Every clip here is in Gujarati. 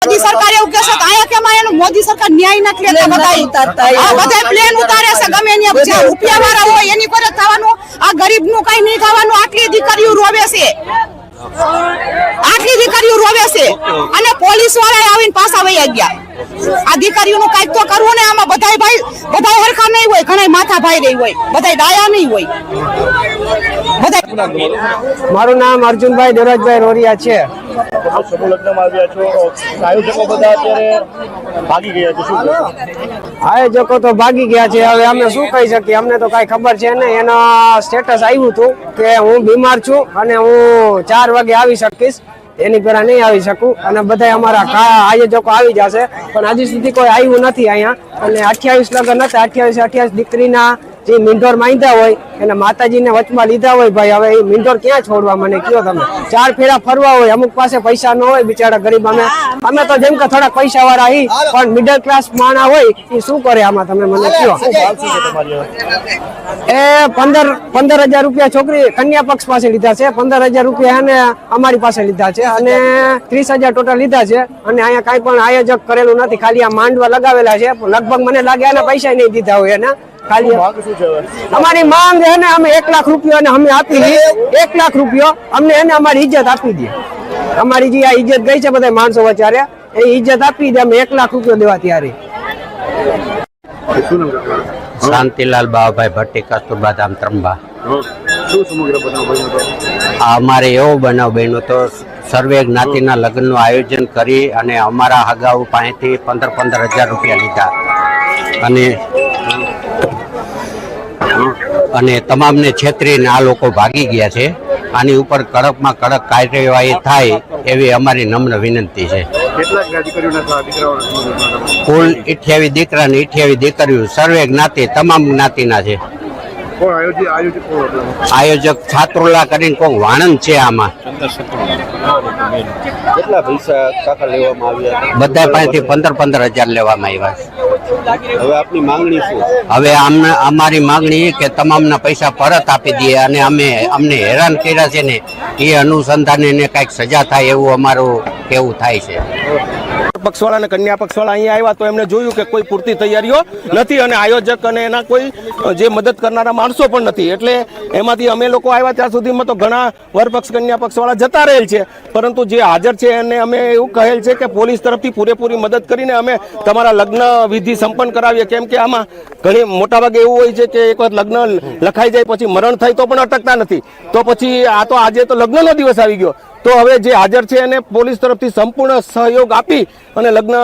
मोदी सरकार એવું કહે છે કે આયા કેમ આયાનું મોદી સરકાર ન્યાય નથી લેતા બધા પ્લેન ઉતારે છે ગમે ને જે રૂપિયા વાળા હોય એની પર થવાનું આ ગરીબનું કઈ નહીં થવાનું આટલી દીકરીઓ રોવે છે અને પોલીસ વાળા આવીને પાછા વહી ગયા આ દીકરીઓનું કાંઈક તો કરવું ને આમાં બધાય હરખા નહીં હોય ઘણા માથા ભાઈ રહી હોય બધાય ડાયા નહીં હોય મારું નામ અર્જુનભાઈ દેવરાજભાઈ રોરિયા છે આયોજકો તો ભાગી ગયા છે હવે અમે શું કહી શકીએ અમને તો કઈ ખબર છે ને એનો સ્ટેટસ આવ્યું હતું કે હું બીમાર છું અને હું 4 વાગે આવી શકીશ એની પહેલા નહીં આવી શકું અને બધા અમારા આયોજકો આવી જશે પણ હજી સુધી કોઈ આવ્યું નથી અહીંયા અને 28 લગ્ન હતા 28 દીકરીના જે મીંઢોર માંગ્યા હોય એને માતાજીને વચમાં લીધા હોય ભાઈ હવે એ મીંઢોર ક્યાં છોડવા મને કયો તમે 4 ફેરા ફરવા હોય અમુક પાસે પૈસા ન હોય બિચારા ગરીબ અમે તો જેમ કે થોડા પૈસા વાળા હી પણ મિડલ ક્લાસ માણા હોય એ શું કરે આમાં તમે મને કયો એ 15,000 રૂપિયા છોકરી કન્યા પક્ષ પાસે લીધા છે 15,000 રૂપિયા એને અમારી પાસે લીધા છે અને 30,000 ટોટલ લીધા છે અને અહીંયા કઈ પણ આયોજક કરેલું નથી ખાલી આ માંડવા લગાવેલા છે લગભગ મને લાગે એના પૈસા નહીં દીધા હોય એના અમારી માંગ છે ને અમે 1 લાખ રૂપિયા ને અમે આપી દઈએ 1 લાખ રૂપિયા અમને એને અમારી ઇજ્જત આપી દે અમારી જે આ ઇજ્જત ગઈ છે બધા માણસો વચારે એ ઇજ્જત આપી દે અમે 1 લાખ રૂપિયા દેવા ત્યારે શાંતિલાલ બાબાભાઈ ભટ્ટી કસ્તુરબા ધામ ત્રંબા અમારે એવો બનાવ બન્યો તો સર્વે જ્ઞાતિના લગ્નનું આયોજન કરી અને અમારા હગાઉ પાસેથી 15,000 રૂપિયા લીધા અને તમામને છેતરીને આ લોકો ભાગી ગયા છે આની ઉપર કડકમાં કડક કાર્યવાહી થાય એવી અમારી નમ્ર વિનંતી છે કુલ 28 દીકરા ને 28 દીકરીઓ સર્વે જ્ઞાતિ તમામ જ્ઞાતિના છે આયોજક છાત્રોલા કરીને કોઈ વાણંદ છે આમાં કેટલા પૈસા કાકા લેવામાં આવ્યા બધા પાસેથી 15,000 લેવામાં આવ્યા હવે આપની માંગણી શું હવે અમારી માંગણી એ કે તમામના પૈસા પરત આપી દઈએ અને અમને હેરાન કર્યા છે ને એ અનુસંધાને એને કાંઈક સજા થાય એવું અમારું કેવું થાય છે પક્ષવાળા અને કન્યા પક્ષવાળા અહીંયા આવ્યા તો એમને જોયું કે કોઈ પૂરતી તૈયારીઓ નથી અને આયોજક અને એના કોઈ જે મદદ કરનારા માણસો પણ નથી એટલે એમાંથી અમે લોકો આવ્યા ત્યાં સુધીમાં તો ઘણા વરપક્ષ કન્યા પક્ષવાળા જતા રહેલ છે પરંતુ જે હાજર છે એને અમે એવું કહેલ છે કે પોલીસ તરફથી પૂરેપૂરી મદદ કરીને અમે તમારા લગ્ન વિધિ સંપન્ન કરાવીએ કેમ કે આમાં ઘણી મોટાભાગે એવું હોય છે કે એક વખત લગ્ન લખાઈ જાય પછી મરણ થાય તો પણ અટકતા નથી તો પછી આ તો આજે તો લગ્નનો દિવસ આવી ગયો તો હવે જે હાજર છે એને પોલીસ તરફથી સંપૂર્ણ સહયોગ આપી અને લગ્ન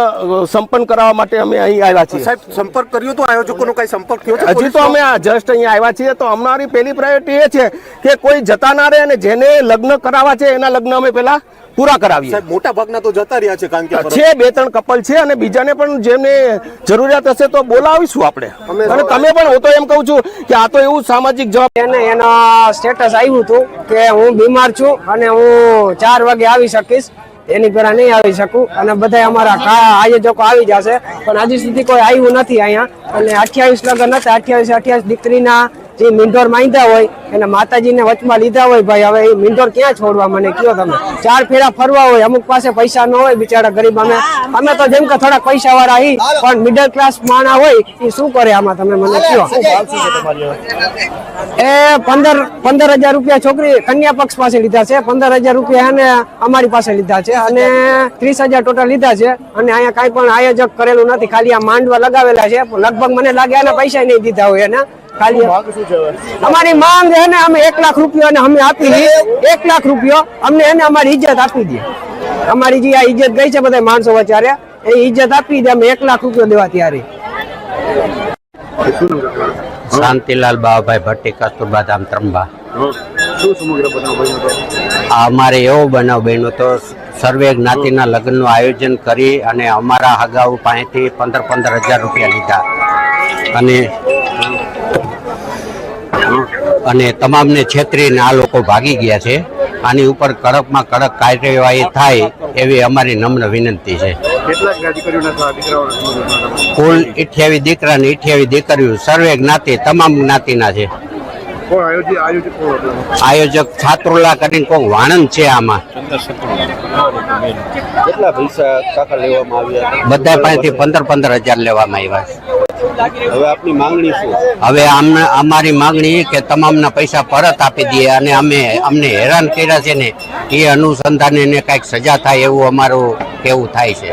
સંપન્ન કરાવવા માટે અમે અહીં આવ્યા છીએ સાહેબ સંપર્ક કર્યો તો આયોજકોનો કઈ સંપર્ક થયો છે હજી તો અમે જસ્ટ અહીંયા આવ્યા છીએ તો અમારી પહેલી પ્રાયોરિટી એ છે કે કોઈ જતા ના રહે અને જેને લગ્ન કરાવવા છે એના લગ્ન અમે પહેલા પૂરા કરાવીએ સાહેબ મોટા ભાગના તો જતા રહ્યા છે કારણ કે છે 2-3 કપલ છે અને બીજાને પણ જેમને જરૂરિયાત હશે તો બોલાવીશું આપણે અને તમે પણ હું તો એમ કહું છું કે આ તો એવું સામાજિક જવાબ એનો સ્ટેટસ આવ્યું હતું કે હું બીમાર છું અને હું 4 વાગે આવી શકીશ એની પહેલા નહીં આવી શકું અને બધા અમારા આયોજકો આવી જશે પણ હજી સુધી કોઈ આવ્યું નથી અહીંયા અને 28 લગ્ન હતા 28 દીકરીના જે મીંઢોર માંગ્યા હોય એને માતાજીને વચમાં લીધા હોય ભાઈ હવે એ મીંઢોર ક્યાં છોડવા મને કયો તમે 4 ફેરા ફરવા હોય અમુક પાસે પૈસા ન હોય બિચારા ગરીબ અમે તો જેમ કે થોડા પૈસા વાળા હી પણ મિડલ ક્લાસ માણા હોય એ શું કરે આમાં તમે મને કયો એ 15,000 રૂપિયા છોકરી કન્યા પક્ષ પાસે લીધા છે 15,000 રૂપિયા એને અમારી પાસે લીધા છે અને 30,000 ટોટલ લીધા છે અને અહીંયા કઈ પણ આયોજક કરેલું નથી ખાલી આ માંડવા લગાવેલા છે લગભગ મને લાગે એના પૈસા નહીં દીધા હોય એના અમારી માંગ છે ને અમે 1 લાખ રૂપિયા ને અમે આપી દઈએ 1 લાખ રૂપિયા અમને એને અમારી ઇજ્જત આપી દે અમારી જે આ ઇજ્જત ગઈ છે બધા માણસો વચારે એ ઇજ્જત આપી દે અમે 1 લાખ રૂપિયા દેવા ત્યારે શાંતિલાલ બાબાભાઈ ભટ્ટી કસ્તુરબા ધામ ત્રંબા અમારે એવો બનાવ બન્યો તો સર્વે જ્ઞાતિના લગ્નનું આયોજન કરી અને અમારા હગાઉ પાસેથી 15,000 રૂપિયા લીધા અને તમામને છેતરીને આ લોકો ભાગી ગયા છે આની ઉપર કડકમાં કડક કાર્યવાહી થાય એવી અમારી નમ્ર વિનંતી છે કુલ 28 દીકરા ને 28 દીકરીઓ સર્વે જ્ઞાતિ તમામ જ્ઞાતિના છે આયોજક છાત્રોલા કરીને કોઈ વાણંદ છે આમાં કેટલા પૈસા કાકા લેવામાં આવ્યા બધા પાસેથી 15,000 લેવામાં આવ્યા છે હવે આપની માંગણી શું હવે અમારી માંગણી એ કે તમામના પૈસા પરત આપી દઈએ અને અમને હેરાન કર્યા છે ને એ અનુસંધાને એને કાંઈક સજા થાય એવું અમારું કેવું થાય છે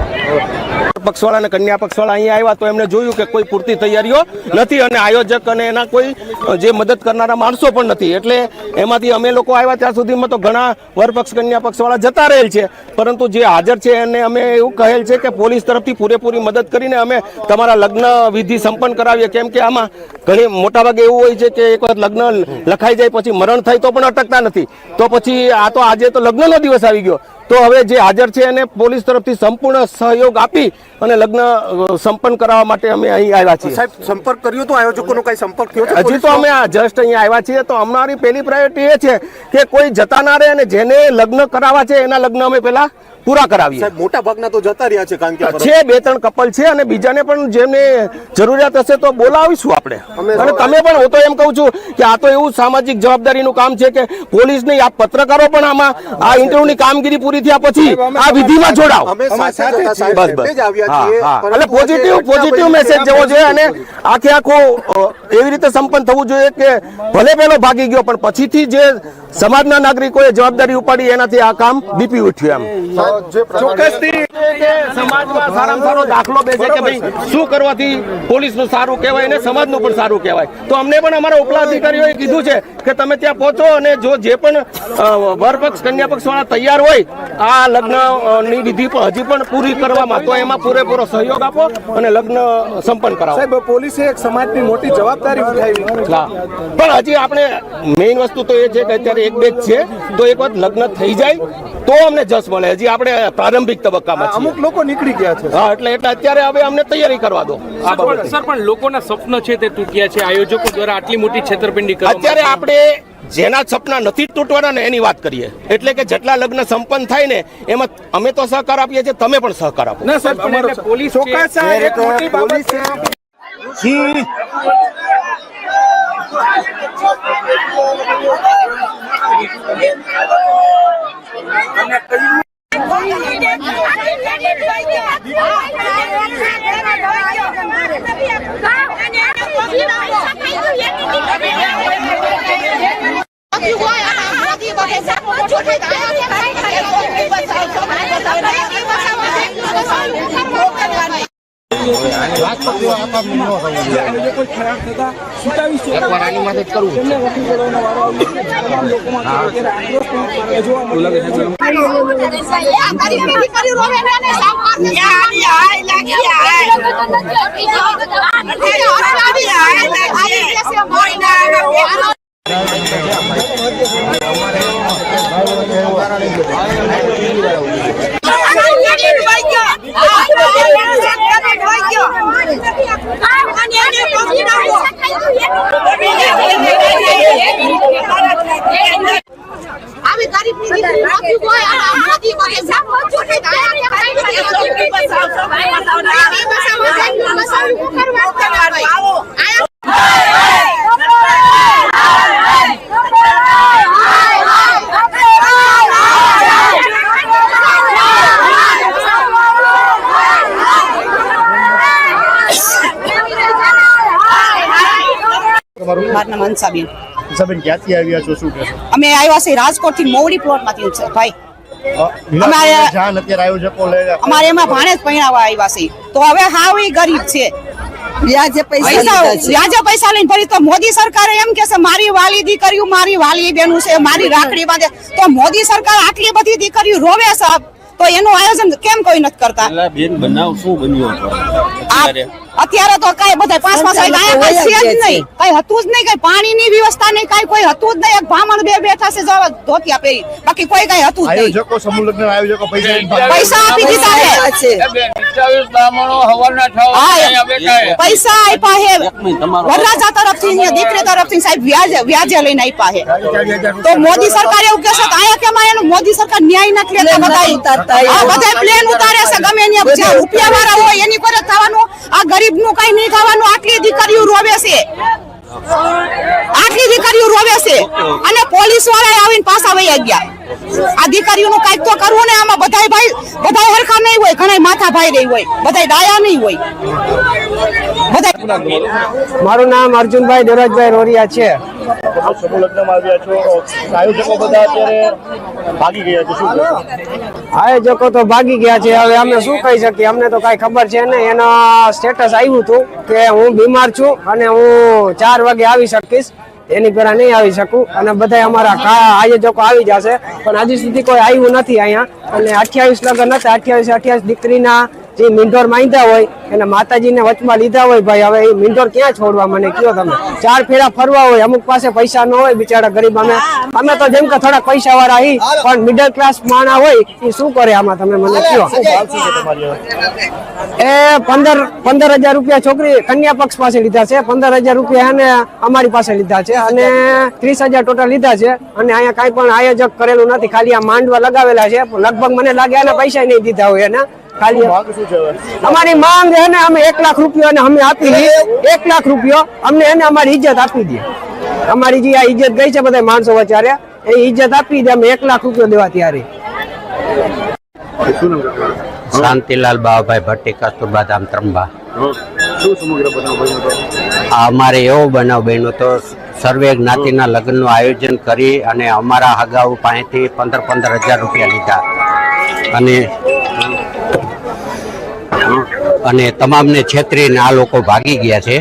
પક્ષવાળા અને કન્યા પક્ષવાળા અહીંયા આવ્યા તો એમને જોયું કે કોઈ પૂરતી તૈયારીઓ નથી અને આયોજક અને એના કોઈ જે મદદ કરનારા માણસો પણ નથી એટલે એમાંથી અમે લોકો આવ્યા ત્યાં સુધીમાં તો ઘણા વરપક્ષ કન્યા પક્ષવાળા જતા રહેલ છે પરંતુ જે હાજર છે એને અમે એવું કહેલ છે કે પોલીસ તરફથી પૂરેપૂરી મદદ કરીને અમે તમારા લગ્ન વિધિ સંપન્ન કરાવીએ કેમ કે આમાં ઘણી મોટાભાગે એવું હોય છે કે એક વખત લગ્ન લખાઈ જાય પછી મરણ થાય તો પણ અટકતા નથી તો પછી આ તો આજે તો લગ્નનો દિવસ આવી ગયો તો હવે જે હાજર છે એને પોલીસ તરફથી સંપૂર્ણ સહયોગ આપી અને લગ્ન સંપન્ન કરાવવા માટે અમે અહીં આવ્યા છીએ સાહેબ સંપર્ક કર્યો તો આયોજકોનો કઈ સંપર્ક થયો છે હજી તો અમે આ જસ્ટ અહીંયા આવ્યા છીએ તો અમારી પહેલી પ્રાયોરિટી એ છે કે કોઈ જતા ના રહે અને જેને લગ્ન કરાવવા છે એના લગ્ન અમે પહેલા પૂરા કરાવીએ સાહેબ મોટા ભાગના તો જતા રહ્યા છે કારણ કે છે 2-3 કપલ છે અને બીજાને પણ જેમને જરૂરિયાત હશે તો બોલાવીશું આપણે અને તમે પણ હું તો એમ કહું છું કે આ તો એવું સામાજિક જવાબદારીનું કામ છે કે પોલીસ નહીં આ પત્રકારો પણ આમાં આ ઇન્ટરવ્યુની કામગીરી પૂરી થયા પછી આ વિધિમાં જોડાવ અમે સાથે હતા સાહેબ બસ, સાથે જ બસ. આવ્યા હા, છીએ હા. પરંતુ એટલે પોઝિટિવ મેસેજ જવો જોઈએ અને આખે આખું એવી રીતે સંપન્ન થવું જોઈએ કે ભલે પેલો ભાગી ગયો પણ પછીથી જે સમાજના નાગરિકોએ જવાબદારી ઉપાડી એનાથી આ કામ દીપી ઉઠ્યું એમ ચોક્કસથી સમાજમાં સારામાં સારો દાખલો બેસે કે ભાઈ શું કરવાથી પોલીસનું સારું કહેવાય અને સમાજનું પણ સારું કહેવાય તો અમને પણ અમારા ઉપલા અધિકારીઓએ કીધું છે કે તમે ત્યાં પહોંચો અને જો જે પણ વરપક્ષ કન્યા પક્ષ વાળા તૈયાર હોય આ લગ્નની વિધિ હજી પણ પૂરી કરવામાં તો એમાં પૂરેપૂરો સહયોગ આપો અને લગ્ન સંપન્ન કરાવો સાહેબ પોલીસે એક સમાજની મોટી જવાબદારી ઉઠાવી હા. પણ હજી આપણે મેઇન વસ્તુ તો એ છે કે અત્યારે એક બે જ છે તો એક વખત લગ્ન થઈ જાય તો અમને જસ મળે હજી આપણે પ્રારંભિક તબક્કામાં છીએ. અમુક લોકો નીકળી ગયા છે હા એટલે અત્યારે હવે અમને તૈયારી કરવા દો આ બાબતે. સર પણ લોકોના સ્વપ્ન છે તે તૂટ્યા છે આયોજકો દ્વારા આટલી મોટી છેતરપિંડી અત્યારે આપણે જેના સપના નથી તૂટવાના ને એની વાત કરીએ એટલે કે જેટલા લગ્ન સંપન્ન થાય ને એમાં અમે તો સહકાર આપીએ છીએ તમે પણ સહકાર આપો ના સર પણ એટલે પોલીસ ચોક્કસ આ એક મોટી બાબત છે આવી ગરીબની દીકરી નથી કોઈ આ મોદી કરે મારું નામ હંસાબેન. ક્યાંથી આવ્યા છો શું કહેશો અમે આવ્યા છે રાજકોટ થી મોવડી પ્લોટ માંથી છે ભાઈ. અમારે- જાણ અત્યારે આયોજકો લઈ અમારે એમાં ભાણે જ પહેરાવા આવ્યા છે તો હવે હાવ ઈ ગરીબ છે વ્યાજે પૈસા લઈને ફરી તો મોદી સરકારે એમ કે છે મારી વાલી દીકરીઓ મારી વાલી બેનું છે મારી રાખડી બાંધે તો મોદી સરકાર આટલી બધી દીકરીઓ રોવે છે તો એનું આયોજન કેમ કોઈ નથી કરતા અત્યારે તો કઈ બધા 5-5 વાગ્યા કઈ છે જ નહીં કઈ હતું જ નહીં કઈ પાણીની વ્યવસ્થા નહીં કઈ કોઈ હતું જ નહીં એક બ્રાહ્મણ બે બેઠા છે જવા ધોતિયા પહેરી બાકી કોઈ કઈ હતું જ નહીં આયોજકો સમૂહ લગ્ન આયોજકો પૈસા આપી દીધા છે પૈસા આપ્યા હે વરરાજા તરફથી ને દીકરી તરફથી સાહેબ વ્યાજે લઈને આપ્યા હે તો મોદી સરકાર એવું કહેશે કે આયા કેમ એનું મોદી સરકાર ન્યાય નથી લેતા બધા પ્લેન ઉતારે છે ગમે ત્યાં રૂપિયા વાળા હોય એની પર થવાનું આ ગરીબ નું કઈ નહીં થવાનું આટલી દીકરીઓ રોવે છે આટલી દીકરીઓ રોવે છે અને પોલીસ વાળા આવીને પાછા વહી ગયા. આ દીકરીઓનું કાંઈક તો કરવું ને. આમાં બધાય હરખા નહીં હોય, ઘણા માથા ભાઈ રહી હોય, બધાય ડાયા નહીં હોય. મારું નામ અર્જુનભાઈ દેવરાજભાઈ રોરિયા છે. સમૂહ લગ્નમાં આવ્યા છો, આયોજકો બધા અત્યારે ભાગી ગયા છે, શું કહેશો? આયોજકો તો ભાગી ગયા છે. હવે અમે શું કહી શકીએ, અમને તો કાંઈ ખબર છે નહીં. એનો સ્ટેટસ આવ્યું હતું કે હું બીમાર છું અને હું 4 વાગે આવી શકીશ, એની પહેલા નહીં આવી શકું. અને બધા અમારા આયોજકો આવી જશે, પણ હજી સુધી કોઈ આવ્યું નથી અહીંયા. અને 28 લગ્ન હતા, 28 દીકરીના જે મીંઢોર માંગ્યા હોય એને માતાજીને વચમાં લીધા હોય. ભાઈ હવે એ મીંઢોર ક્યાં છોડવા, મને કયો તમે? 4 ફેરા ફરવા હોય, અમુક પાસે પૈસા ન હોય, બિચારા ગરીબ. અમે તો જેમ કે થોડા પૈસા વાળા હી, પણ મિડલ ક્લાસ માણા હોય એ શું કરે આમાં, તમે મને કયો? એ 15,000 રૂપિયા છોકરી કન્યા પક્ષ પાસે લીધા છે, 15,000 રૂપિયા એને અમારી પાસે લીધા છે, અને 30,000 ટોટલ લીધા છે. અને અહીંયા કાંઈ પણ આયોજક કરેલું નથી, ખાલી આ માંડવા લગાવેલા છે. લગભગ મને લાગે એને પૈસા નહીં દીધા હોય એને. ખાલી અમારી માંગ છે ને, અમે 1 લાખ રૂપિયા અમે આપી દઈએ. 1 લાખ રૂપિયા અમને એને અમારી ઇજ્જત આપી દે. અમારી જે આ ઇજ્જત ગઈ છે બધા માણસો વચારે, એ ઇજ્જત આપી દે. અમે 1 લાખ રૂપિયા દેવા ત્યારે. શાંતિલાલ બાવાભાઈ ભટ્ટી, કસ્તુરબા ધામ, ત્રંબા. શું સમગ્ર બનાવ બન્યો હતો? આ અમારે એવો બનાવ બન્યો તો સર્વે જ્ઞાતિના લગ્નનું આયોજન કરી અને અમારા હગાઉ પાસેથી 15,000 રૂપિયા લીધા અને તમામને છેતરીને આ લોકો ભાગી ગયા છે.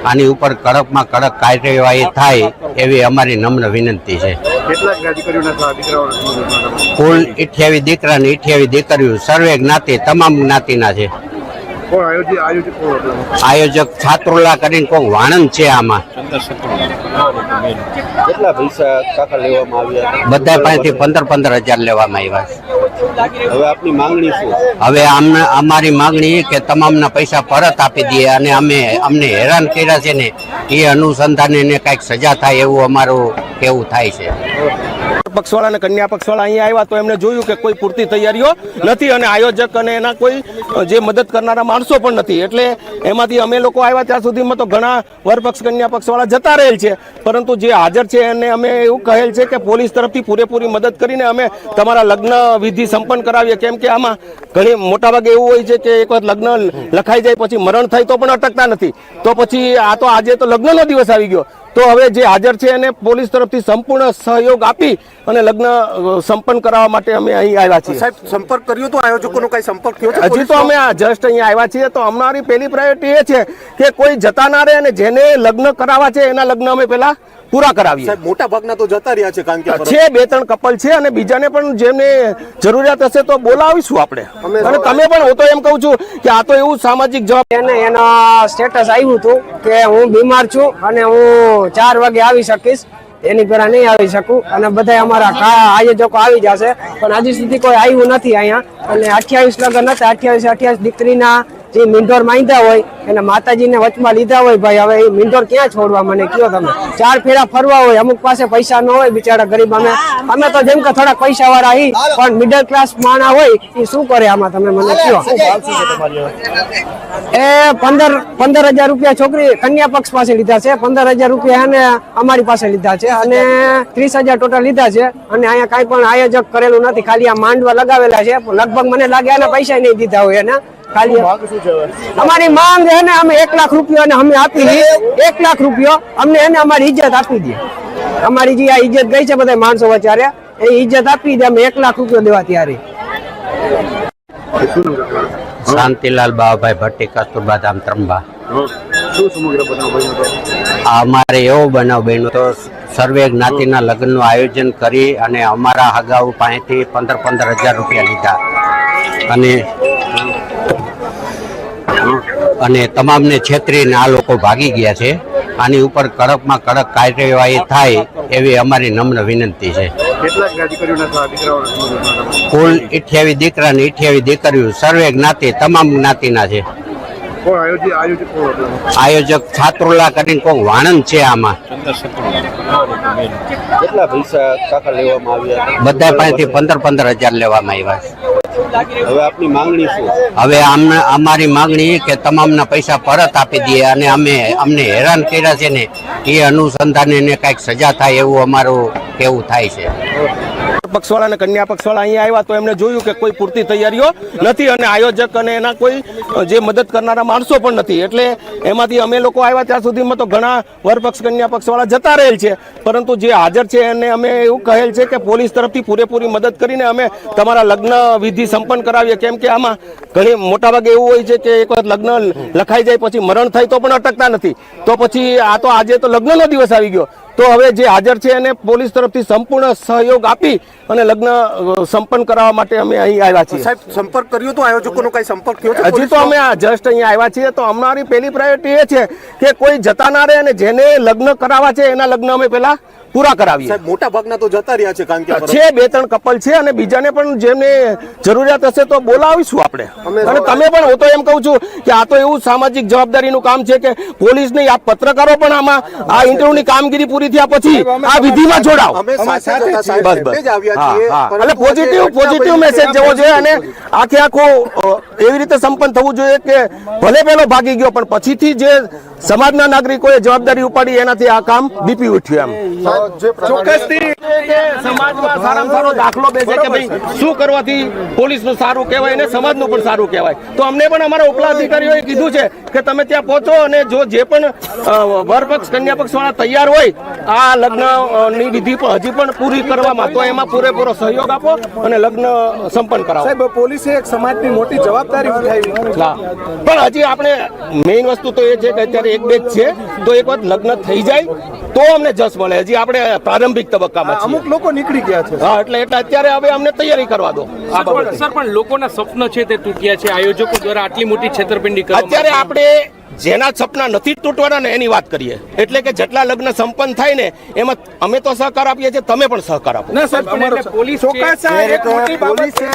આની ઉપર કડકમાં કડક કાર્યવાહી થાય એવી અમારી નમ્ર વિનંતી છે. કેટલાક દીકરીઓના દીકરાઓના કુલ 28 દીકરા અને 28 દીકરીઓ, સર્વે જ્ઞાતિ, તમામ જ્ઞાતિના છે. કોણ આયોજક કોણ હતું? આયોજક છાત્રોલા કરીને કોઈ વાણંદ છે. આમાં કેટલા પૈસા કાકા લેવામાં આવ્યા? બધા પાસેથી 15,000 લેવામાં આવ્યા છે. હવે આપની માંગણી શું? હવે અમારી માંગણી એ કે તમામના પૈસા પરત આપી દઈએ અને અમને હેરાન કર્યા છે ને એ અનુસંધાને એને કાંઈક સજા થાય એવું અમારું કેવું થાય છે. પક્ષવાળા અને કન્યા પક્ષવાળા અહીંયા આવ્યા તો એમને જોયું કે કોઈ પૂરતી તૈયારીઓ નથી અને આયોજક અને એના કોઈ જે મદદ કરનારા માણસો પણ નથી. એટલે એમાંથી અમે લોકો આવ્યા ત્યાં સુધીમાં તો ઘણા વરપક્ષ કન્યા પક્ષવાળા જતા રહેલ છે, પરંતુ જે હાજર છે એને અમે એવું કહેલ છે કે પોલીસ તરફથી પૂરેપૂરી મદદ કરીને અમે તમારા લગ્ન વિધિ સંપન્ન કરાવીએ. કેમ કે આમાં ઘણી મોટાભાગે એવું હોય છે કે એક વખત લગ્ન લખાઈ જાય પછી મરણ થાય તો પણ અટકતા નથી. તો પછી આ તો આજે તો લગ્નનો દિવસ આવી ગયો, તો હવે જે હાજર છે એને પોલીસ તરફથી સંપૂર્ણ સહયોગ આપી અને લગ્ન સંપન્ન કરાવવા માટે અમે અહીં આવ્યા છીએ. સાહેબ, સંપર્ક કર્યો તો આયોજકોનો કઈ સંપર્ક થયો છે? હજી તો અમે જસ્ટ અહીંયા આવ્યા છીએ. તો અમારી પહેલી પ્રાયોરિટી એ છે કે કોઈ જતા ના રહે અને જેને લગ્ન કરાવવા છે એના લગ્ન અમે પહેલા પૂરા કરાવીએ. સાહેબ, મોટા ભાગના તો જતા રહ્યા છે, કારણ કે છે 2-3 કપલ છે અને બીજાને પણ જેમને જરૂરિયાત હશે તો બોલાવીશું આપણે. અને તમે પણ હું તો એમ કહું છું કે આ તો એવું સામાજિક જવાબ એનો સ્ટેટસ આવ્યું હતું કે હું બીમાર છું અને હું 4 વાગે આવી શકીશ, એની પહેલા નહીં આવી શકું. અને બધા અમારા આયોજકો આવી જશે, પણ હજી સુધી કોઈ આવ્યું નથી અહીંયા. અને 28 લગ્ન હતા, 28 દીકરીના જે મીંઢોર માંગ્યા હોય એને માતાજીને વચમાં લીધા હોય. ભાઈ હવે એ મીંઢોર ક્યાં છોડવા, મને કયો તમે? 4 ફેરા ફરવા હોય, અમુક પાસે પૈસા ન હોય, બિચારા ગરીબ. અમે તો જેમ કે થોડા પૈસા વાળા હી, પણ મિડલ ક્લાસ માણા હોય એ શું કરે આમાં, તમે મને કયો? એ 15,000 રૂપિયા છોકરી કન્યા પક્ષ પાસે લીધા છે, 15,000 રૂપિયા એને અમારી પાસે લીધા છે, અને 30,000 ટોટલ લીધા છે. અને અહીંયા કાંઈ પણ આયોજક કરેલું નથી, ખાલી આ માંડવા લગાવેલા છે. લગભગ મને લાગે એને પૈસા નહીં દીધા હોય એને. ખાલી અમારી માંગ છે ને, અમે 1 લાખ રૂપિયા અમે આપી દઈએ. 1 લાખ રૂપિયા અમને એને અમારી ઇજ્જત આપી દે. અમારી જે આ ઇજ્જત ગઈ છે બધા માણસો વચારે, એ ઇજ્જત આપી દે. અમે 1 લાખ રૂપિયા દેવા ત્યારે. શાંતિલાલ બાવાભાઈ ભટ્ટી, કસ્તુરબા ધામ, ત્રંબા. શું સમગ્ર બનાવ બન્યો હતો? આ અમારે એવો બનાવ બન્યો તો સર્વે જ્ઞાતિના લગ્નનું આયોજન કરી અને અમારા હગાઉ પાસેથી 15,000 રૂપિયા લીધા અને તમામને છેતરીને આ લોકો ભાગી ગયા છે. આની ઉપર કડકમાં કડક કાર્યવાહી થાય એવી અમારી નમ્ર વિનંતી છે. કેટલાક દીકરીઓના દીકરાઓના કુલ 28 દીકરા અને 28 દીકરીઓ, સર્વે જ્ઞાતિ, તમામ જ્ઞાતિના છે. કોણ આયોજક કોણ હતું? આયોજક છાત્રોલા કરીને કોઈ વાણંદ છે. આમાં કેટલા પૈસા કાકા લેવામાં આવ્યા? બધા પાસેથી 15,000 લેવામાં આવ્યા છે. હવે આપની માંગણી શું છે? હવે અમારી માંગણી એ કે તમામના પૈસા પરત આપી દે અને અમને હેરાન કર્યા છે ને એ અનુસંધાને એને કાંઈક સજા થાય એવું અમારું કેવું થાય છે. પક્ષવાળા અને કન્યા પક્ષવાળા અહીંયા આવ્યા તો એમને જોયું કે કોઈ પૂરતી તૈયારીઓ નથી અને આયોજક અને એના કોઈ જે મદદ કરનારા માણસો પણ નથી. એટલે એમાંથી અમે લોકો આવ્યા ત્યાં સુધીમાં તો ઘણા વરપક્ષ કન્યા પક્ષવાળા જતા રહેલ છે, પરંતુ જે હાજર છે એને અમે એવું કહેલ છે કે પોલીસ તરફથી પૂરેપૂરી મદદ કરીને અમે તમારા લગ્ન વિધિ સંપન્ન કરાવીએ. કેમ કે આમાં ઘણી મોટાભાગે એવું હોય છે કે એક વખત લગ્ન લખાઈ જાય પછી મરણ થાય તો પણ અટકતા નથી. તો પછી આ તો આજે તો લગ્નનો દિવસ આવી ગયો, તો હવે જે હાજર છે એને પોલીસ તરફથી સંપૂર્ણ સહયોગ આપી અને લગ્ન સંપન્ન કરાવવા માટે અમે અહીં આવ્યા છીએ. સાહેબ, સંપર્ક કર્યો તો આયોજકોનો કઈ સંપર્ક થયો છે? હજી તો અમે જસ્ટ અહીંયા આવ્યા છીએ. તો અમારી પહેલી પ્રાયોરિટી એ છે કે કોઈ જતા ના રહે અને જેને લગ્ન કરાવવા છે એના લગ્ન અમે પેલા પૂરા કરાવીએ. સાહેબ, મોટા ભાગના તો જતા રહ્યા છે કારણ કે છે 2-3 કપલ છે અને બીજાને પણ જેમને જરૂરિયાત હશે તો બોલાવીશું આપણે. અને તમે પણ હું તો એમ કહું છું કે આ તો એવું સામાજિક જવાબદારીનું કામ છે કે પોલીસ નહીં, આ પત્રકારો પણ આમાં આ ઇન્ટરવ્યુની કામગીરી પૂરી થયા પછી આ વિધિમાં જોડાઓ. અમે સાથે જ સાહેબ બસ, સાથે જ આવ્યા હા, છીએ. હા. પરંતુ એટલે પોઝિટિવ મેસેજ જવો જોઈએ અને આખું એવી રીતે સંપન્ન થવું જોઈએ કે ભલે પેલો ભાગી ગયો પણ પછીથી જે સમાજના નાગરિકોએ જવાબદારી ઉપાડી એનાથી આ કામ દીપી ઉઠ્યું. એમ ચોક્કસથી સમાજમાં સારામાં સારો દાખલો બેસે કે ભાઈ શું કરવાથી પોલીસનું સારું કહેવાય અને સમાજનું પણ સારું કહેવાય. તો અમને પણ અમારા ઉપલા અધિકારીઓએ કીધું છે કે તમે ત્યાં પહોંચો અને જો જે પણ વરપક્ષ કન્યા પક્ષ વાળા તૈયાર હોય આ લગ્નની વિધિ પણ હજી પણ પૂરી કરવામાં તો એમાં પૂરેપૂરો સહયોગ આપો અને લગ્ન સંપન્ન કરાવો. સાહેબ, પોલીસે એક સમાજની મોટી જવાબદારી ઉઠાવી. હા, પણ હજી આપણે મેઇન વસ્તુ તો એ છે કે અત્યારે એક બે જ છે, તો એક વખત લગ્ન થઈ જાય તો અમને જસ મળે. હજી આપણે પ્રારંભિક તબક્કામાં છીએ. અમુક લોકો નીકળી ગયા છે. હા, એટલે અત્યારે હવે અમને તૈયારી કરવા દો. આ બાબતે સર, પણ લોકોના સપના છે તે તૂટ્યા છે આયોજકો દ્વારા આટલી મોટી છેતરપિંડી કરવામાં અત્યારે આપણે જેના સપના નથી તૂટવાના ને એની વાત કરીએ. એટલે કે જેટલા લગ્ન સંપન્ન થાય ને એમાં અમે તો સહકાર આપીએ છીએ, તમે પણ સહકાર આપો. ના સર, પણ એટલે પોલીસ એક મોટી બાબત છે.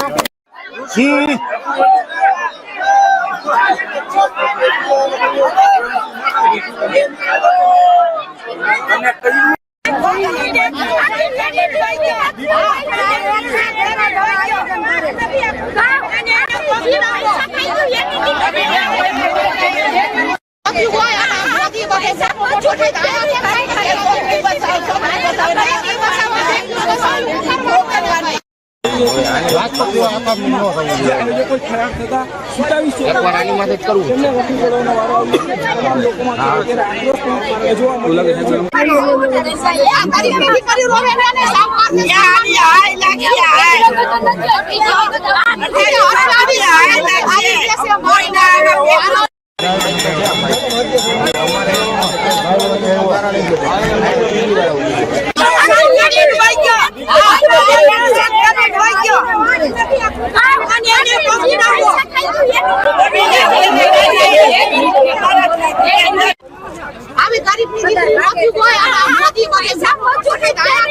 આવી ગરીબની દીકરી નથી કોઈ આ મોદી કરે સામો છોટે દાયા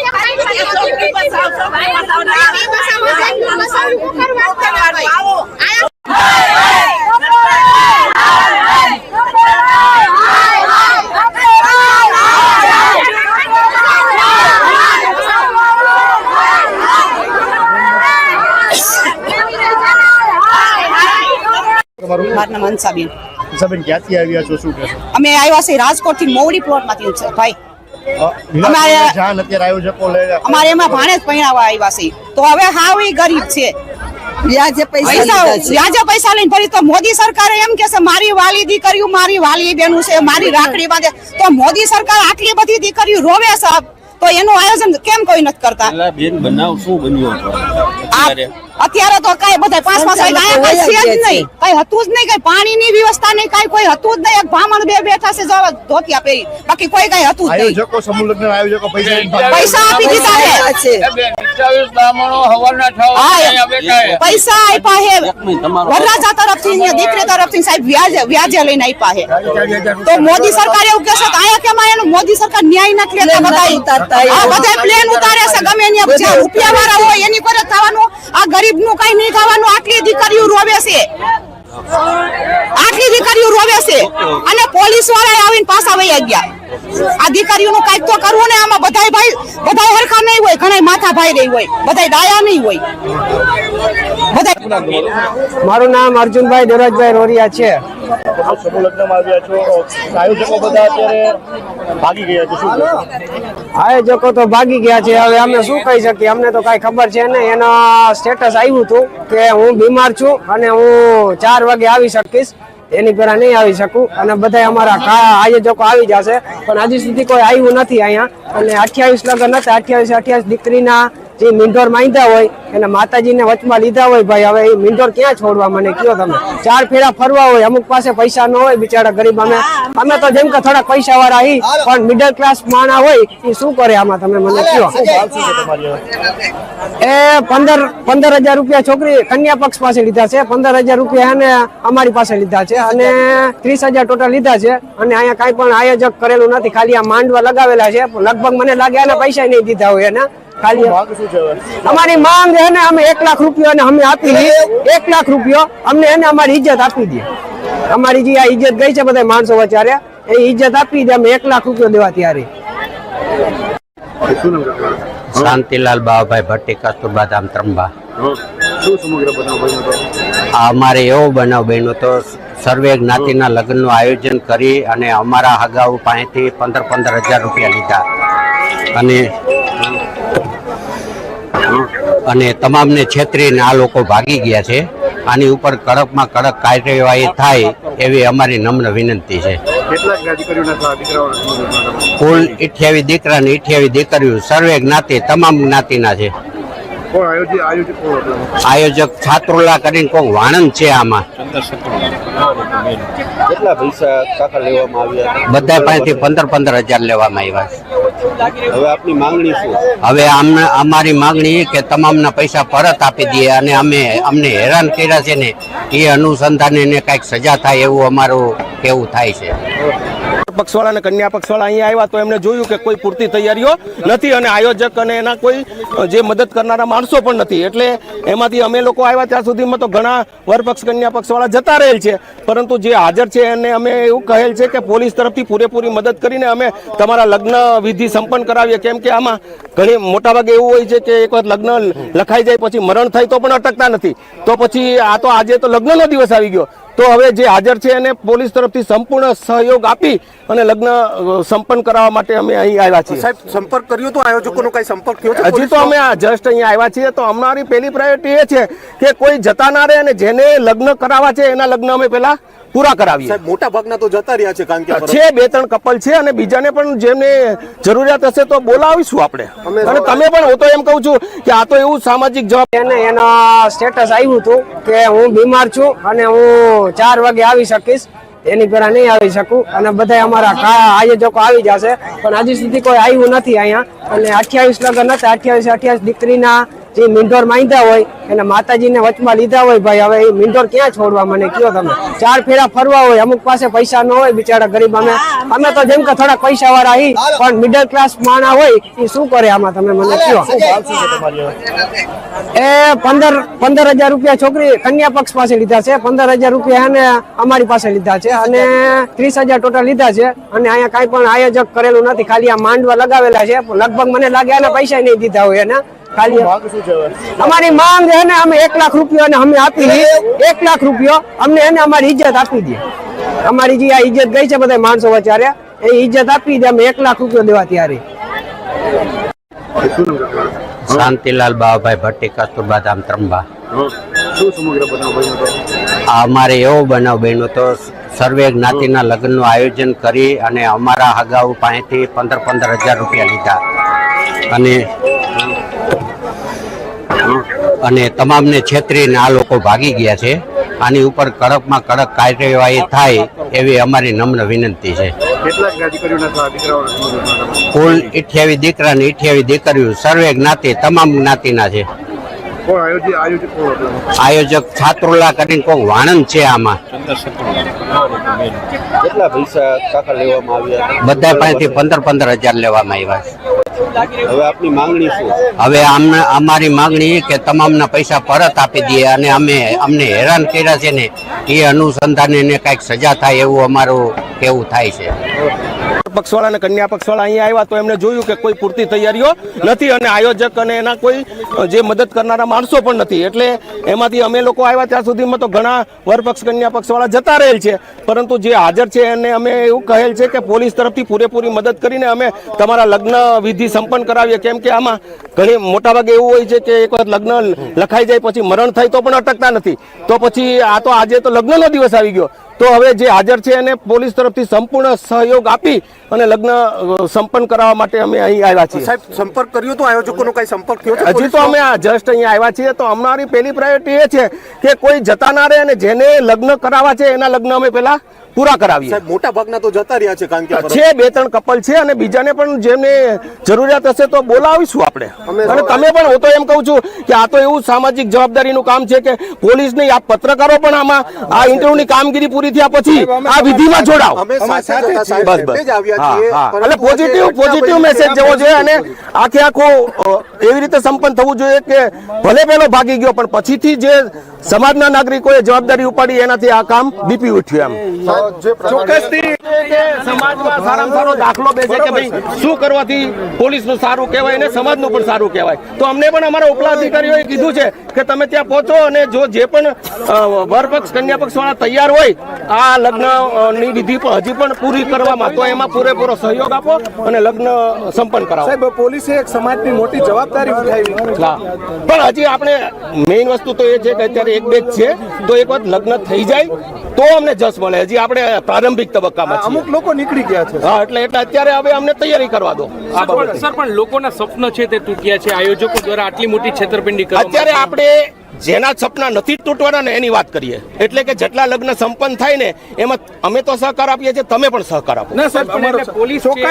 મારું નામ હંસાબેન. સાહેબ, ક્યાંથી આવ્યા છો, શું કહેશો? અમે આવ્યા છે રાજકોટ થી મોવડી પ્લોટ માંથી છે ભાઈ. વિલાસનગર જાન અત્યારે આયોજકો લઈ અમારે એમાં ભાણે જ પહેરાવા આવ્યા છે. તો હવે હાવ ઈ ગરીબ છે, વ્યાજે પૈસા લઈને ફરી. તો મોદી સરકારે એમ કે છે મારી વાલી દીકરીઓ મારી વાલી બેનું છે, મારી રાખડી બાંધે. તો મોદી સરકાર આટલી બધી દીકરીઓ રોવે છે તો એનું આયોજન કેમ કોઈ નથી કરતા? અત્યારે તો કઈ બધા 5-5 વાગ્યા કઈ છે જ નહીં, કઈ હતું જ નહીં, કઈ પાણીની વ્યવસ્થા નહીં, કઈ કોઈ હતું જ નહીં. એક બ્રાહ્મણ બે બેઠા છે ધોતિયા પહેરી, બાકી કોઈ કઈ હતું જ નહીં. આયોજકો સમૂહ લગ્ન આયોજકો પૈસા આપી દીધા છે, પૈસા આપ્યા છે વરરાજા તરફથી, દીકરી તરફથી સાહેબ વ્યાજે લઈને આપ્યા છે. તો મોદી સરકાર એવું કહેશે કે આયા કેમ એનું મોદી સરકાર ન્યાય નથી લેતા. બધા પ્લેન ઉતારે છે ગમે ત્યાં રૂપિયા વાળા હોય એની પર થવાનું, આ ગરીબ નું કઈ નહીં થવાનું. આટલી દીકરીઓ રોવે છે, આટલી દીકરીઓ રોવે છે અને પોલીસ વાળા આવીને પાછા વહી ગયા. આ દીકરીઓનું કાંઈક તો કરવું ને આમાં બધાય હરખા નહીં હોય, ઘણા માથા ભાઈ રહી હોય, બધાય ડાયા નહીં હોય. મારું નામ અર્જુનભાઈ દેવરાજભાઈ રોરિયા છે. સમૂહ લગ્નમાં આવ્યા છો, આયોજકો બધા અત્યારે ભાગી ગયા છે, શું કહેશો? આયોજકો તો ભાગી ગયા છે. હવે અમે શું કહી શકીએ, અમને તો કાંઈ ખબર છે નહીં. એનો સ્ટેટસ આવ્યું હતું કે હું બીમાર છું અને હું 4 વાગે આવી શકીશ, એની પહેલા નહીં આવી શકું. અને બધા અમારા આયોજકો આવી જશે, પણ હજી સુધી કોઈ આવ્યું નથી અહીંયા. અને 28 લગ્ન હતા, 28 દીકરીના જે મીંઢોર માંગ્યા હોય એને માતાજીને વચમાં લીધા હોય. ભાઈ હવે એ મીંઢોર ક્યાં છોડવા, મને કયો તમે? 4 ફેરા ફરવા હોય, અમુક પાસે પૈસા ન હોય, બિચારા ગરીબ. અમે તો જેમ કે થોડા પૈસા વાળા હી, પણ મિડલ ક્લાસ માણા હોય એ શું કરે આમાં, તમે મને કયો? એ 15,000 રૂપિયા છોકરી કન્યા પક્ષ પાસે લીધા છે, 15,000 રૂપિયા એને અમારી પાસે લીધા છે, અને 30,000 ટોટલ લીધા છે. અને અહીંયા કાંઈ પણ આયોજક કરેલું નથી, ખાલી આ માંડવા લગાવેલા છે. લગભગ મને લાગે એના પૈસા નહીં દીધા હોય એને. ખાલી અમારી માંગ છે ને, અમે 1 લાખ રૂપિયા અમે આપી દઈએ, 1 લાખ રૂપિયા અમને એને અમારી ઇજ્જત આપી દે. અમારી જે આ ઇજ્જત ગઈ છે બધા માણસો વચારે, એ ઇજ્જત આપી દે. અમે 1 લાખ રૂપિયા દેવા ત્યારે. શાંતિલાલ બાબાભાઈ ભટ્ટી, કસ્તુરબા ધામ, ત્રંબા. શું સમગ્ર બનાવ બન્યો હતો? અમારે એવો બનાવ બન્યો તો સર્વે જ્ઞાતિના લગ્નનું આયોજન કરી અને અમારા હગાઉ પાસેથી 15,000 રૂપિયા લીધા અને તમામને છેતરીને આ લોકો ભાગી ગયા છે. આની ઉપર કડકમાં કડક કાર્યવાહી થાય એવી અમારી નમ્ર વિનંતી છે. કેટલાક દીકરાઓના કુલ 28 દીકરા ને 28 દીકરીઓ, સર્વે જ્ઞાતિ, તમામ જ્ઞાતિના છે. કોણ આયોજક કોણ હતું? આયોજક છાત્રોલા કરીને કોઈ વાણંદ છે. આમાં કેટલા પૈસા કાકા લેવામાં આવ્યા? બધા પાસેથી 15,000 લેવામાં આવ્યા છે. હવે આપની માંગણી શું? હવે અમારી માંગણી એ કે તમામના પૈસા પરત આપી દઈએ અને અમને હેરાન કર્યા છે ને એ અનુસંધાને એને કાંઈક સજા થાય એવું અમારું કેવું થાય છે. પક્ષવાળા અને કન્યા પક્ષવાળા અહીંયા આવ્યા તો એમને જોયું કે કોઈ પૂરતી તૈયારીઓ નથી અને આયોજક અને એના કોઈ જે મદદ કરનારા માણસો પણ નથી. એટલે એમાંથી અમે લોકો આવ્યા ત્યાં સુધીમાં તો ઘણા વરપક્ષ કન્યા પક્ષવાળા જતા રહેલ છે, પરંતુ જે હાજર છે એને અમે એવું કહેલ છે કે પોલીસ તરફથી પૂરેપૂરી મદદ કરીને અમે તમારા લગ્ન વિધિ સંપન્ન કરાવીએ. કેમ કે આમાં ઘણી મોટાભાગે એવું હોય છે કે એક વખત લગ્ન લખાઈ જાય પછી મરણ થાય તો પણ અટકતા નથી. તો પછી આ તો આજે તો લગ્નનો દિવસ આવી ગયો, તો હવે જે હાજર છે એને પોલીસ તરફથી સંપૂર્ણ સહયોગ આપી અને લગ્ન સંપન્ન કરાવવા માટે અમે અહીં આવ્યા છીએ. સાહેબ, સંપર્ક કર્યો તો આયોજકોનો કઈ સંપર્ક થયો છે? હજી તો અમે જસ્ટ અહીંયા આવ્યા છીએ. તો અમારી પહેલી પ્રાયોરિટી એ છે કે કોઈ જતા ના રહે અને જેને લગ્ન કરાવવા છે એના લગ્ન અમે પેલા પૂરા કરાવીએ. સાહેબ, મોટા ભાગના તો જતા રહ્યા છે, કારણ કે છે 2-3 કપલ છે અને બીજાને પણ જેમને જરૂરિયાત હશે તો બોલાવીશું આપણે. અને તમે પણ, હું તો એમ કહું છું કે આ તો એવું સામાજિક જવાબ એનો સ્ટેટસ આવ્યું હતું કે હું બીમાર છું અને હું 4 વાગે આવી શકીશ, એની પહેલા નહીં આવી શકું. અને બધા અમારા આયોજકો આવી જશે, પણ હજી સુધી કોઈ આવ્યું નથી અહીંયા. અને 28 લગ્ન હતા, 28 દીકરીના જે મીંઢોર માંગ્યા હોય એને માતાજીને વચમાં લીધા હોય. ભાઈ હવે એ મીંઢોર ક્યાં છોડવા, મને કયો તમે? 4 ફેરા ફરવા હોય, અમુક પાસે પૈસા ન હોય, બિચારા ગરીબ. અમે તો જેમ કે થોડા પૈસા વાળા હી, પણ મિડલ ક્લાસ માણા હોય એ શું કરે આમાં, તમે મને કયો? એ 15,000 રૂપિયા છોકરી કન્યા પક્ષ પાસે લીધા છે, 15,000 રૂપિયા એને અમારી પાસે લીધા છે, અને 30,000 ટોટલ લીધા છે. અને અહીંયા કાંઈ પણ આયોજક કરેલું નથી, ખાલી આ માંડવા લગાવેલા છે. લગભગ મને લાગે એના પૈસા નહીં દીધા હોય એને. ખાલી અમારી માંગ છે ને, અમે 1 લાખ રૂપિયા અમે આપી દઈએ, 1 લાખ રૂપિયા અમને એને અમારી ઇજ્જત આપી દે. અમારી જે આ ઇજ્જત ગઈ છે બધા માણસો વચારે, એ ઇજ્જત આપી દે. અમે 1 લાખ રૂપિયા દેવા ત્યારે. શાંતિલાલ બાબાભાઈ ભટ્ટી, કસ્તુરબા ધામ, ત્રંબા. શું સમગ્ર બનાવ બન્યો હતો? અમારે એવો બનાવ બન્યો તો સર્વે જ્ઞાતિના લગ્નનું આયોજન કરી અને અમારા હગાઉ પાસેથી 15,000 રૂપિયા લીધા અને તમામને છેતરીને આ લોકો ભાગી ગયા છે. આની ઉપર કડકમાં કડક કાર્યવાહી થાય એવી અમારી નમ્ર વિનંતી છે. કેટલાક દીકરાઓના કુલ 28 દીકરા ને 28 દીકરીઓ, સર્વે જ્ઞાતિ, તમામ જ્ઞાતિના છે. કોણ આયોજક કોણ હતું? આયોજક છાત્રોલા કરીને કોઈ વાણંદ છે. આમાં કેટલા પૈસા કાકા લેવામાં આવ્યા? બધા પાસેથી 15,000 લેવામાં આવ્યા છે. હવે આપની માંગણી શું? હવે અમારી માંગણી એ કે તમામના પૈસા પરત આપી દઈએ અને અમને હેરાન કર્યા છે ને એ અનુસંધાને એને કાંઈક સજા થાય એવું અમારું કેવું થાય છે. પક્ષવાળા અને કન્યા પક્ષવાળા અહીંયા આવ્યા તો એમને જોયું કે કોઈ પૂરતી તૈયારીઓ નથી અને આયોજક અને એના કોઈ જે મદદ કરનારા માણસો પણ નથી. એટલે એમાંથી અમે લોકો આવ્યા ત્યાં સુધીમાં તો ઘણા વરપક્ષ કન્યા પક્ષવાળા જતા રહેલ છે, પરંતુ જે હાજર છે એને અમે એવું કહેલ છે કે પોલીસ તરફથી પૂરેપૂરી મદદ કરીને અમે તમારા લગ્ન વિધિ સંપન્ન કરાવીએ. કેમ કે આમાં ઘણી મોટાભાગે એવું હોય છે કે એક વખત લગ્ન લખાઈ જાય પછી મરણ થાય તો પણ અટકતા નથી. તો પછી આ તો આજે તો લગ્નનો દિવસ આવી ગયો, તો હવે જે હાજર છે એને પોલીસ તરફથી સંપૂર્ણ સહયોગ આપી અને લગ્ન સંપન્ન કરાવવા માટે અમે અહીં આવ્યા છીએ. સાહેબ સંપર્ક કર્યો તો આયોજકોનો કઈ સંપર્ક થયો છે? હજી તો અમે જસ્ટ અહીંયા આવ્યા છીએ. તો અમારી પહેલી પ્રાયોરિટી એ છે કે કોઈ જતા ના રહે અને જેને લગ્ન કરાવવા છે એના લગ્ન અમે પહેલા પૂરા કરાવીએ. સાહેબ મોટા ભાગના તો જતા રહ્યા છે કારણ કે છે 2-3 કપલ છે અને બીજાને પણ જેમને જરૂરિયાત હશે તો બોલાવીશું આપણે. અને તમે પણ હું તો એમ કહું છું કે આ તો એવું સામાજિક જવાબદારીનું કામ છે કે પોલીસ નહીં, આ પત્રકારો પણ આમાં આ ઇન્ટરવ્યુની કામગીરી પૂરી થયા પછી આ વિધિમાં જોડાવ. અમે સાથે જ હતા, બસ બસ જ આવ્યા છીએ. એટલે પોઝિટિવ મેસેજ જવો જોઈએ અને આખું એવી રીતે સંપન્ન થવું જોઈએ કે ભલે પેલો ભાગી ગયો પણ પછીથી જે સમાજના નાગરિકોએ જવાબદારી ઉપાડી એનાથી આ કામ દીપી ઉઠ્યું. એમ ચોક્કસથી સમાજમાં સારામાં સારો દાખલો બેસે કે ભાઈ શું કરવાથી પોલીસનું સારું કહેવાય અને સમાજનું પણ સારું કહેવાય. તો અમને પણ અમારા ઉપલા અધિકારીઓએ કીધું છે કે તમે ત્યાં પહોંચો અને જો જે પણ વરપક્ષ કન્યા પક્ષ વાળા તૈયાર હોય આ લગ્નની વિધિ હજી પણ પૂરી કરવામાં તો એમાં પૂરેપૂરો સહયોગ આપો અને લગ્ન સંપન્ન કરાવો. સાહેબ પોલીસે એક સમાજની મોટી જવાબદારી ઉઠાવી. પણ હજી આપણે મેઇન વસ્તુ તો એ છે કે અત્યારે 1-2 જ છે, તો એક વખત લગ્ન થઈ જાય તો અમને જસ મળે. હજી આપણે પ્રારંભિક તબક્કામાં છીએ. અમુક લોકો નીકળી ગયા છે. હા, એટલે અત્યારે હવે અમને તૈયારી કરવા દો. સર પણ લોકોના સપના છે તે તૂટ્યા છે, આયોજકો દ્વારા આટલી મોટી છેતરપિંડી કરવામાં અત્યારે આપણે જેના સપના નથી તૂટવાના ને એની વાત કરીએ. એટલે કે જેટલા લગ્ન સંપન્ન થાય ને એમાં અમે તો સહકાર આપીએ છીએ, તમે પણ સહકાર આપો. ના સર, પણ એટલે પોલીસ આવી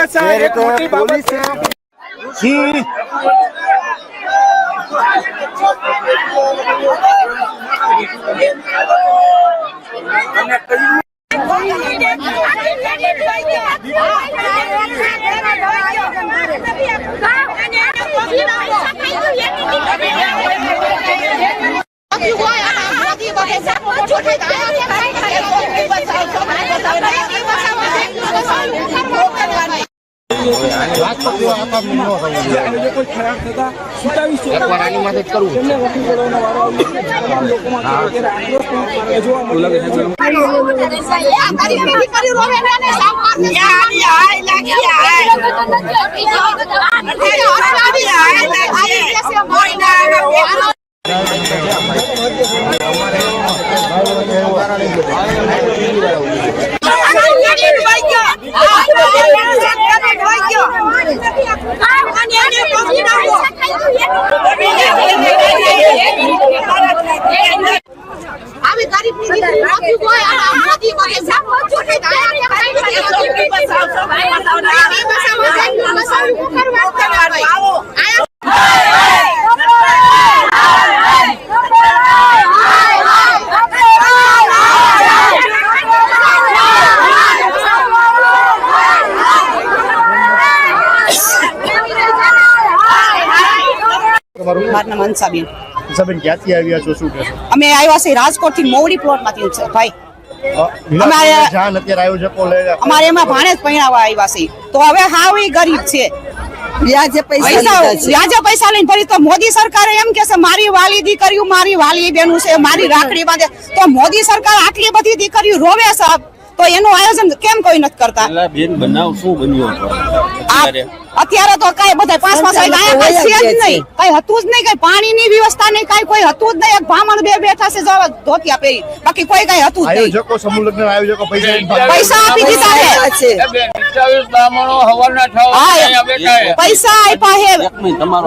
ગરીબની દીકરી નોતી કોઈ આ મોદી મને સામો છોડી દાયા કે ગરીબની મારું નામ હંસાબેન. સાહેબ ક્યાંથી આવ્યા છો, શું કહેશો? અમે આવ્યા છે રાજકોટ થી મોવડી પ્લોટ માંથી છે ભાઈ. જાણ અત્યારે આયોજકો લઈ અમારે એમાં ભાણેજ પહેરાવા આવ્યા છે, તો હવે હાવ ઈ ગરીબ છે. વ્યાજે પૈસા લઈને ફરી તો મોદી સરકારે એમ કે છે મારી વાલી દીકરીઓ મારી વાલી બેનું છે, મારી રાખડી બાંધે. તો મોદી સરકાર આટલી બધી દીકરીઓ રોવે છે તો એનું આયોજન કેમ કોઈ નથી કરતા? અત્યારે તો કઈ બધા 5-5 કઈ છે જ નહીં, કઈ હતું જ નહીં, કઈ પાણીની વ્યવસ્થા નહીં, કઈ કોઈ હતું જ નહીં. એક બ્રાહ્મણ બેઠા છે ધોતિયા પહેરી, બાકી કોઈ કઈ હતું જ નહીં. આયોજકો સમૂહ લગ્ન આયોજકો પૈસા આપી દીધા છે, પૈસા આપ્યા છે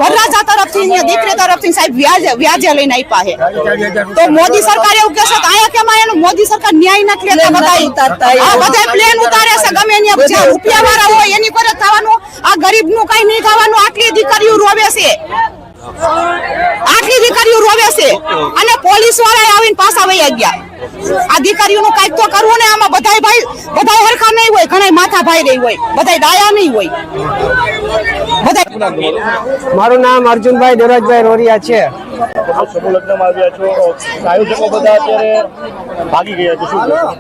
વરરાજા તરફથી, દીકરી તરફથી સાહેબ વ્યાજે લઈને આપ્યા છે. તો મોદી સરકાર એવું કહેશે કે આયા કેમ એનું મોદી સરકાર ન્યાય નથી લેતા. બધા પ્લેન ઉતારે છે ગમે ત્યાં રૂપિયા વાળા હોય એની પર થવાનું, આ ગરીબ નું કઈ નહીં થવાનું. આટલી દીકરીઓ રોવે છે, આટલી દીકરીઓ રોવે છે અને પોલીસ વાળા આવીને પાછા વહી ગયા. આ દીકરીઓનું કઈક તો કરવું ને. આમાં બધા હરખા નહીં હોય, ઘણા માથા ભાઈ રહી હોય, બધા ડાયા નહીં હોય. બધા મારું નામ અર્જુનભાઈ દેવરાજભાઈ રોરિયા છે. તમે સમૂહ લગ્નમાં આવ્યા છો, આયોજકો બધા અત્યારે ભાગી ગયા છે, શું કહેશો?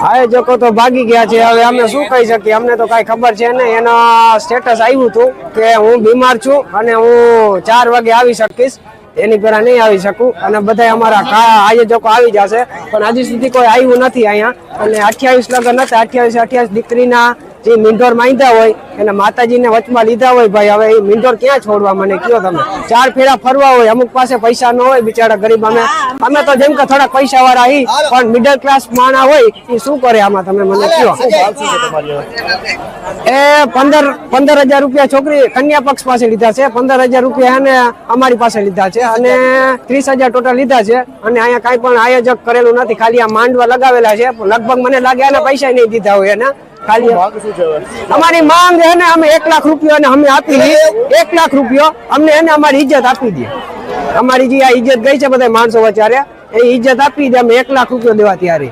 આયોજકો તો ભાગી ગયા છે. હવે અમે શું કહી શકીએ, અમને તો કાંઈ ખબર છે નહીં. એના સ્ટેટસ આવ્યું હતું કે હું બીમાર છું અને હું 4 વાગે આવી શકીશ, એની પહેલા નહીં આવી શકું. અને બધા અમારા આયોજકો આવી જશે, પણ હજી સુધી કોઈ આવ્યું નથી અહીંયા. અને 28 લગ્ન હતા, 28 દીકરીના જે મીંઢોર માંગ્યા હોય એને માતાજીને વચમાં લીધા હોય. ભાઈ હવે એ મીંઢોર ક્યાં છોડવા, મને કયો તમે? 4 ફેરા ફરવા હોય, અમુક પાસે પૈસા ન હોય, બિચારા ગરીબ. અમે તો જેમ કે થોડા પૈસા વાળા હી, પણ મિડલ ક્લાસ માણા હોય એ શું કરે આમાં, તમે મને કયો? શું ભાવ શું છે તમારી હવે? એ 15,000 રૂપિયા છોકરી કન્યા પક્ષ પાસે લીધા છે, 15,000 રૂપિયા એને અમારી પાસે લીધા છે, અને 30,000 ટોટલ લીધા છે. અને અહીંયા કાંઈ પણ આયોજક કરેલું નથી, ખાલી આ માંડવા લગાવેલા છે. લગભગ મને લાગે એના પૈસા નહીં દીધા હોય એને. ખાલી માંગ શું છે હવે? અમારી માંગ છે ને, અમે 1 લાખ રૂપિયા અને અમે આપી દઈએ. 1 લાખ રૂપિયા અમને એને અમારી ઇજ્જત આપી દે. અમારી જે આ ઇજ્જત ગઈ છે બધા માણસો વચારે, એ ઇજ્જત આપી દે. અમે 1 લાખ રૂપિયા દેવા ત્યારે.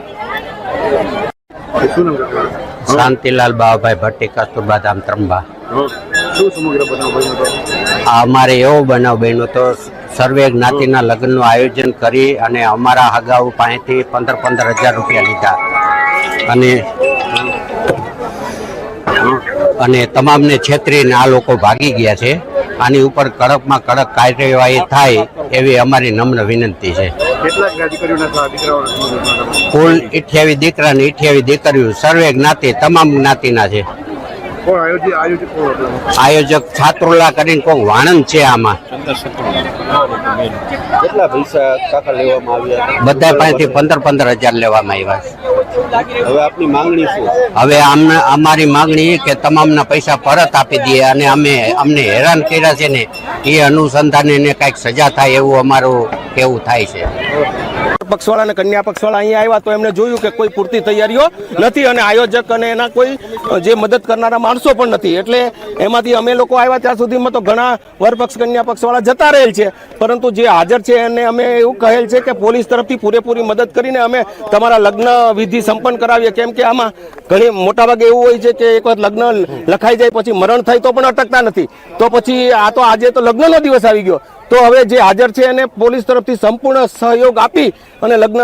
શાંતિલાલ બાવાભાઈ ભટ્ટી, કસ્તુરબા ધામ, ત્રંબા. શું સમગ્ર બનાવ બન્યો હતો? આ અમારે એવો બનાવ બન્યો તો સર્વે જ્ઞાતિના લગ્નનું આયોજન કરી અને અમારા હગાઉ પાસેથી 15,000 રૂપિયા લીધા અને તમામને છેતરીને આ લોકો ભાગી ગયા છે. આની ઉપર કડકમાં કડક કાર્યવાહી થાય એવી અમારી નમ્ર વિનંતી છે. કેટલાક દીકરીઓના કુલ 28 દીકરા ને 28 દીકરીઓ, સર્વે જ્ઞાતિ, તમામ જ્ઞાતિના છે. કોણ આયોજક કોણ હતો? આયોજક છાત્રોલા કરીને કોઈ વાણંદ છે. આમાં કેટલા પૈસા કાકા લેવામાં આવ્યા? બધા પાસેથી 15,000 લેવામાં આવ્યા છે. હવે આપની માંગણી શું? હવે અમારી માંગણી કે તમામના પૈસા પરત આપી દઈએ અને અમને હેરાન કર્યા છે ને એ અનુસંધાને એને કાંઈક સજા થાય એવું અમારું કેવું થાય છે. પક્ષવાળા અને કન્યા પક્ષવાળા અહીંયા આવ્યા તો એમને જોયું કે કોઈ પૂરતી તૈયારીઓ નથી અને આયોજક અને એના કોઈ જે મદદ કરનારા માણસો પણ નથી. એટલે એમાંથી અમે લોકો આવ્યા ત્યાં સુધીમાં તો ઘણા વરપક્ષ કન્યા પક્ષવાળા જતા રહેલ છે, પરંતુ જે હાજર છે એને અમે એવું કહેલ છે કે પોલીસ તરફથી પૂરેપૂરી મદદ કરીને અમે તમારા લગ્ન વિધિ સંપન્ન કરાવીએ. કેમ કે આમાં ઘણી મોટાભાગે એવું હોય છે કે એક વખત લગ્ન લખાઈ જાય પછી મરણ થાય તો પણ અટકતા નથી. તો પછી આ તો આજે તો લગ્નનો દિવસ આવી ગયો, તો હવે જે હાજર છે એને પોલીસ તરફથી સંપૂર્ણ સહયોગ આપી અને લગ્ન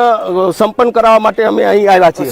સંપન્ન કરાવવા માટે અમે અહીં આવ્યા છીએ.